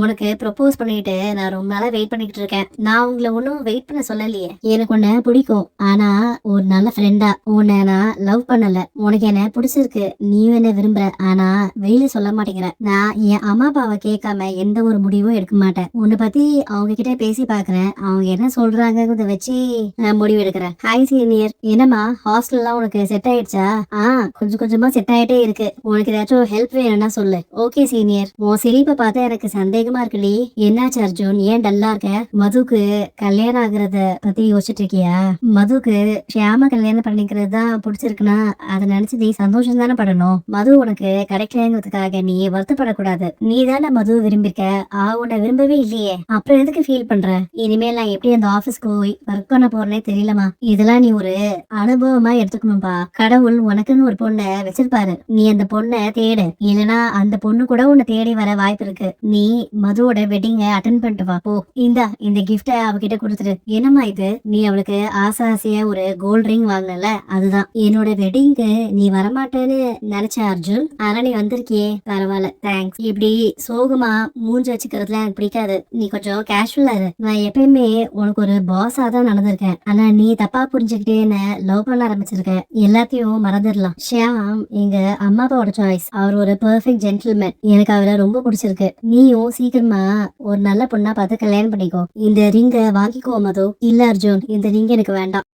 உனக்கு ப்ரொபோஸ் பண்ணிட்டு நான் ரொம்ப நாளா வெயிட் பண்ணிட்டு இருக்கேன். நான் உங்களை ஒன்னும் வெயிட் பண்ண சொல்லலையே. எனக்கு உன்னை பிடிக்கும். ஆனா ஒரு நல்ல ஃப்ரெண்டா உன்னை நான் லவ் பண்ணல. உனக்கு என்ன பிடிச்சிருக்கு, நீயும் என்ன விரும்புற. ஆனா வெளியில சொல்ல மாட்டேங்கிற. நான் என் அம்மா அப்பாவை கேட்காம எந்த ஒரு முடிவும் எடுக்க மாட்டேன். உன்னை பத்தி அவங்க கிட்ட பேசி பாக்குறேன். அவங்க என்ன சொல்றாங்கறத வச்சு நான் முடிவு எடுக்கிறேன். ஹாய் சீனியர், என்னம்மா ஹாஸ்டல்லாம் உனக்கு செட் ஆயிடுச்சா? கொஞ்சம் கொஞ்சமா செட் ஆயிட்டே இருக்கு. உனக்கு ஏதாச்சும் ஹெல்ப் வேணும்னா சொல்லு. Okay senior. உன் சிரிப்பை பார்த்தா எனக்கு சந்தேகமா இருக்குடி. என்னாச்சு அர்ஜுன், ஏன் டல்லா இருக்க? மதுக்கு கல்யாணம் ஆகுறத பத்தி யோசிச்சுட்டு இருக்கியா? மதுக்கு ஷியாம கல்யாணம் பண்ணிக்கிறது தான் பிடிச்சிருக்குன்னா அதை நினைச்சு நீ சந்தோஷம் தானே படணும். மது உனக்கு கிடைக்கலங்கிறதுக்காக நீ வருத்தப்படக்கூடாது. நீ தானே மது விரும்பிருக்க. உன்னை விரும்பவே இல்லையே, அப்புறம் எதுக்கு ஃபீல் பண்ற? இனிமேல் நான் எப்படி அந்த ஆபீஸ்க்கு போய் ஒர்க் பண்ண போறேனே தெரியலமா. இதெல்லாம் நீ ஒரு அனுபவமா எடுத்துக்கணும்பா. கடவுள் உனக்குன்னு ஒரு பொண்ணை வச்சிருப்பாரு. நீ அந்த பொண்ணை தேடு. இல்லைன்னா அந்த பொண்ணு கூட உன்னை தேடி வர வாய்ப்பு இருக்கு. நீ மதுவோட வெட்டிங்க அட்டென்ட் பண்ணிட்டு வா போ. இந்த கிஃப்ட அவகிட்ட கொடுத்துரு. என்னம்மா இது? நீ அவளுக்கு ஆசையா ஒரு கோல்ட் ரிங் வாங்கினல, அதுதான். என்னோட வெட்டிங்க்கு நீ வரமாட்டேன்னு நினைச்ச அர்ஜுன், ஆனா நீ வந்திருக்கியே, பரவாயில்ல, தேங்க்ஸ். இப்படி சோகமா மூஞ்சி வச்சுக்கிறதுல எனக்கு பிடிக்காது. நீ கொஞ்சம் கேஷுவலா இரு. நான் எப்பயுமே உனக்கு ஒரு பாஸா தான் நடந்திருக்கேன். ஆனா நீ தப்பா புரிஞ்சுக்கிட்டே என்ன லவ் பண்ண ஆரம்பிச்சிருக்க. எல்லாத்தையும் மறந்துடலாம். ஷியாம் எங்க அம்மா அப்பாவோட சாய்ஸ். அவர் ஒரு பெர்ஃபெக்ட் ஜென்டில்மேன். எனக்கு அவரை ரொம்ப பிடிச்சிருக்கு. நீயும் சீக்கிரமா ஒரு நல்ல பொண்ணா பார்த்து கல்யாணம் பண்ணிக்கோ. இந்த ரிங்க வாங்கிக்கோ மது. இல்ல அர்ஜுன், இந்த ரிங் எனக்கு வேண்டாம்.